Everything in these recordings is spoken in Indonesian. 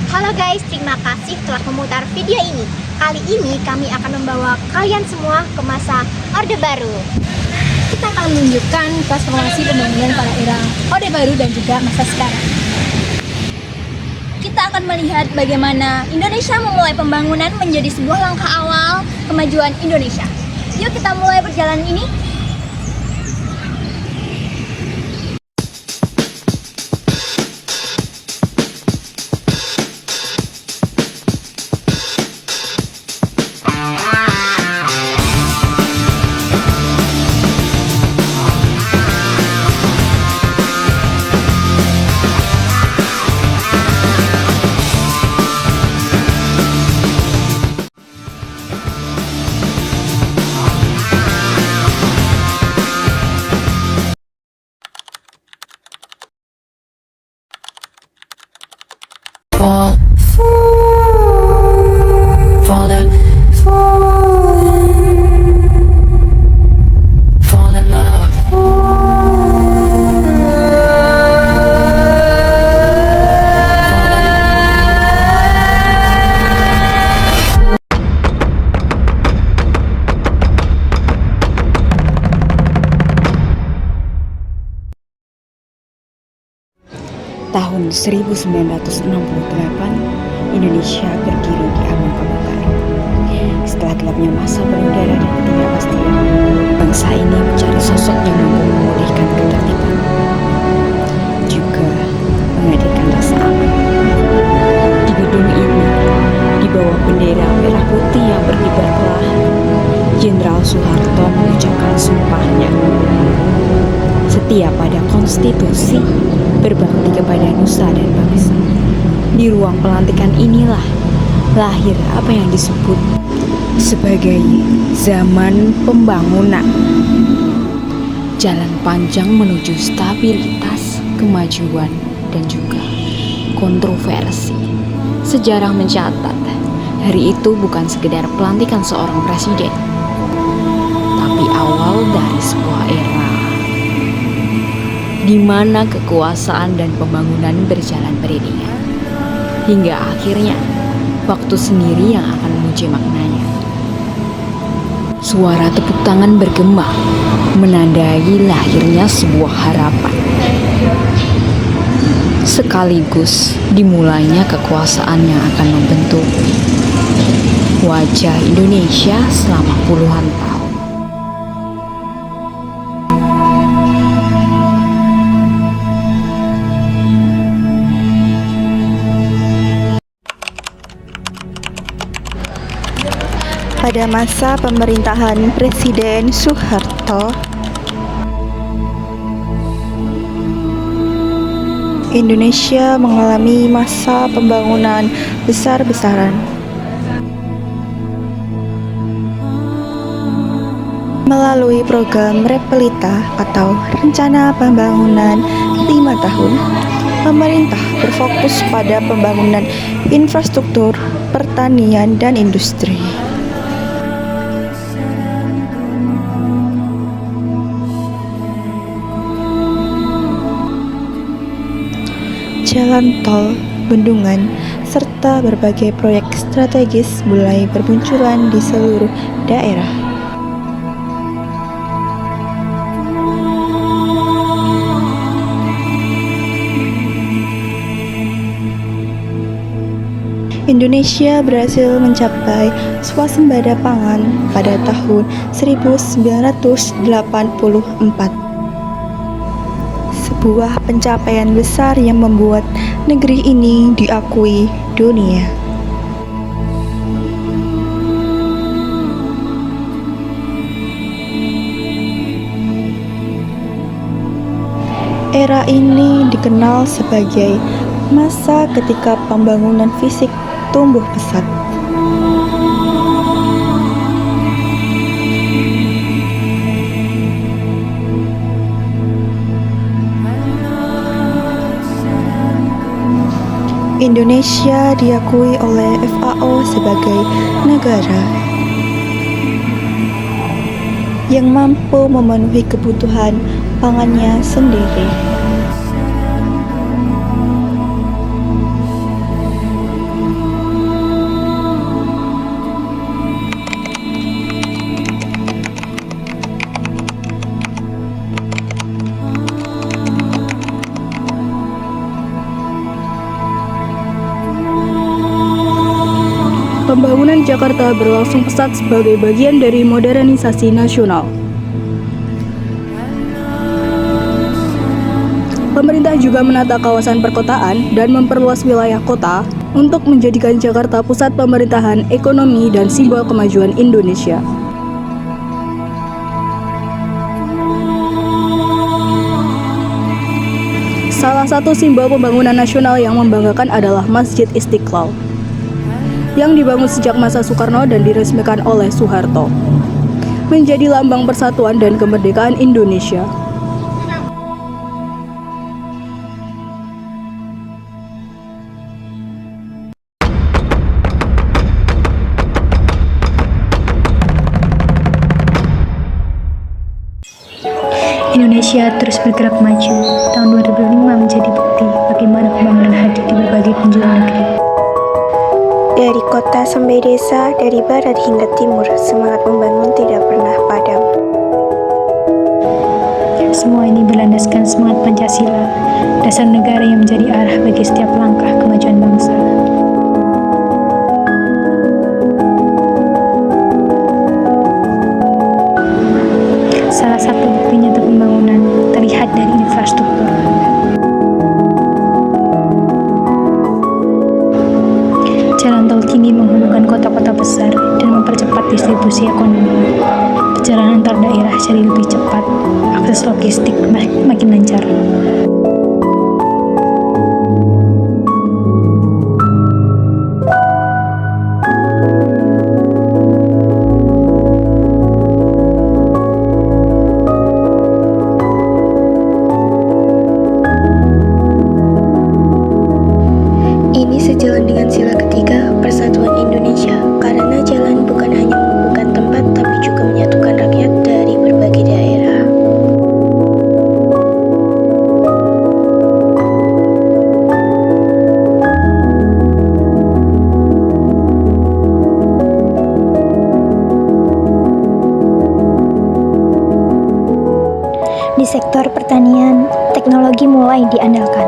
Halo guys, terima kasih telah memutar video ini. Kali ini kami akan membawa kalian semua ke masa Orde Baru. Kita akan menunjukkan transformasi pembangunan pada era Orde Baru dan juga masa sekarang. Kita akan melihat bagaimana Indonesia memulai pembangunan menjadi sebuah langkah awal kemajuan Indonesia. Yuk kita mulai perjalanan ini. Fall in love. Tahun 1968, Indonesia berdiri di ambang kemerdekaan. Setelah gelapnya masa berudara dan ketidakpastian, bangsa ini mencari sosok yang mampu memulihkan ketertiban, juga menghadirkan rasa aman. Di gedung ini, di bawah bendera merah putih yang berkibar perlahan, Jenderal Soeharto mengucapkan sumpahnya. Setia pada konstitusi, berbakti kepada nusa dan bangsa. Di ruang pelantikan inilah lahir apa yang disebut sebagai zaman pembangunan. Jalan panjang menuju stabilitas, kemajuan, dan juga kontroversi. Sejarah mencatat, hari itu bukan sekedar pelantikan seorang presiden, tapi awal dari sebuah era di mana kekuasaan dan pembangunan berjalan beriringan. Hingga akhirnya, waktu sendiri yang akan menguji maknanya. Suara tepuk tangan bergema, menandai lahirnya sebuah harapan. Sekaligus dimulainya kekuasaan yang akan membentuk wajah Indonesia selama puluhan tahun. Pada masa pemerintahan Presiden Soeharto, Indonesia mengalami masa pembangunan besar-besaran. Melalui program Repelita atau Rencana Pembangunan 5 tahun, pemerintah berfokus pada pembangunan infrastruktur, pertanian, dan industri. Jalan tol, bendungan, serta berbagai proyek strategis mulai bermunculan di seluruh daerah. Indonesia berhasil mencapai swasembada pangan pada tahun 1984. Sebuah pencapaian besar yang membuat negeri ini diakui dunia. Era ini dikenal sebagai masa ketika pembangunan fisik tumbuh pesat. Indonesia diakui oleh FAO sebagai negara yang mampu memenuhi kebutuhan pangannya sendiri. Pembangunan Jakarta berlangsung pesat sebagai bagian dari modernisasi nasional. Pemerintah juga menata kawasan perkotaan dan memperluas wilayah kota untuk menjadikan Jakarta pusat pemerintahan, ekonomi, dan simbol kemajuan Indonesia. Salah satu simbol pembangunan nasional yang membanggakan adalah Masjid Istiqlal, yang dibangun sejak masa Soekarno dan diresmikan oleh Soeharto, menjadi lambang persatuan dan kemerdekaan Indonesia. Indonesia terus bergerak maju. Tahun 2005 menjadi bukti bagaimana pembangunan hadir di berbagai penjuru negeri. Dari kota sampai desa, dari barat hingga timur, semangat membangun tidak pernah padam. Semua ini berlandaskan semangat Pancasila, dasar negara yang menjadi arah bagi setiap langkah kemajuan bangsa. Salah satu bukti nyata pembangunan terlihat dari infrastruktur. Jalan tol kini menghubungkan kota-kota besar dan mempercepat distribusi ekonomi. Perjalanan antar daerah jadi lebih cepat, akses logistik makin lancar. Ini sejalan dengan sila ketiga Persatuan Indonesia, karena jalan bukan hanya menghubungkan tempat tapi juga menyatukan rakyat dari berbagai daerah. Di sektor pertanian, teknologi mulai diandalkan.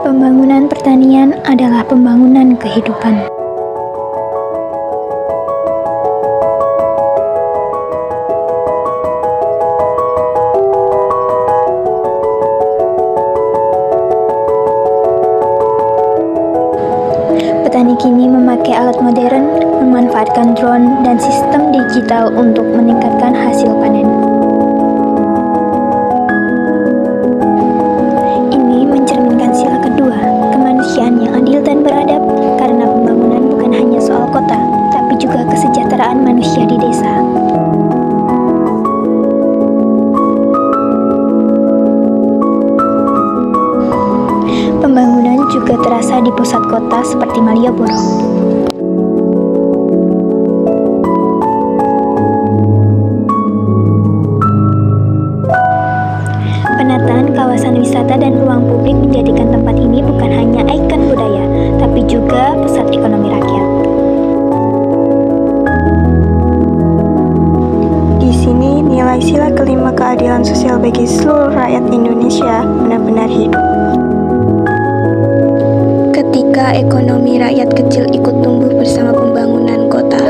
Pembangunan pertanian adalah pembangunan kehidupan. Petani kini memakai alat modern, memanfaatkan drone dan sistem digital untuk meningkatkan hasil panen. Ini mencerminkan sila kedua, kemanusiaan yang adil dan beradab, karena pembangunan bukan hanya soal kota, tapi juga kesejahteraan manusia di desa. Pembangunan juga terasa di pusat kota seperti Malioboro. Penataan kawasan wisata dan ruang publik menjadikan tempat ini bukan hanya ikon budaya, tapi juga pusat ekonomi rakyat. Di sini nilai sila kelima keadilan sosial bagi seluruh rakyat Indonesia benar-benar hidup. Ketika ekonomi rakyat kecil ikut tumbuh bersama pembangunan kota.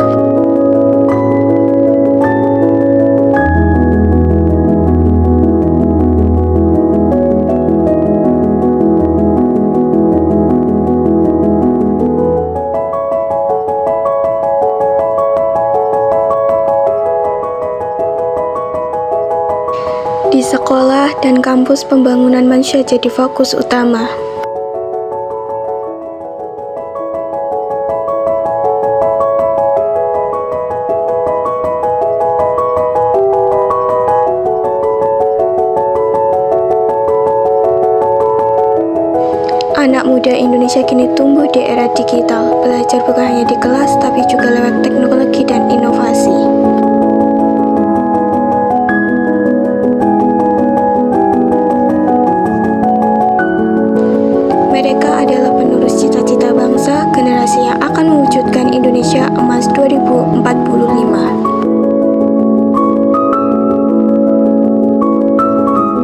Di sekolah dan kampus, pembangunan manusia jadi fokus utama. Anak muda Indonesia kini tumbuh di era digital, belajar bukan hanya di kelas, tapi juga lewat teknologi dan inovasi. Mereka adalah penerus cita-cita bangsa, generasi yang akan mewujudkan Indonesia Emas 2045.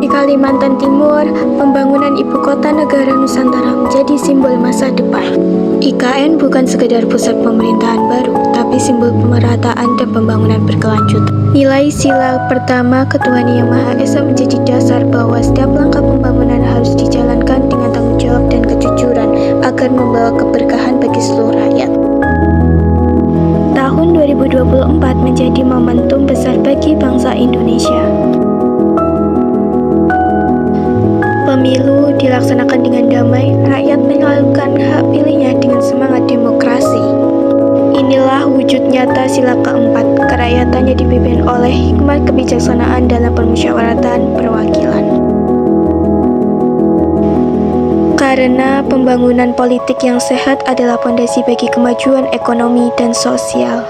Jika Kalimantan Timur, pembangunan ibu kota negara Nusantara menjadi simbol masa depan. IKN bukan sekedar pusat pemerintahan baru, tapi simbol pemerataan dan pembangunan berkelanjutan. Nilai sila pertama Ketuhanan Yang Maha Esa menjadi dasar bahwa setiap langkah pembangunan harus dijalankan dengan tanggung jawab dan kejujuran agar membawa keberkahan bagi seluruh rakyat. Tahun 2024 menjadi momentum besar bagi bangsa Indonesia. Pemilu dilaksanakan dengan damai, rakyat menyalurkan hak pilihnya dengan semangat demokrasi. Inilah wujud nyata sila keempat, kerakyatannya dipimpin oleh hikmat kebijaksanaan dalam permusyawaratan perwakilan. Karena pembangunan politik yang sehat adalah fondasi bagi kemajuan ekonomi dan sosial.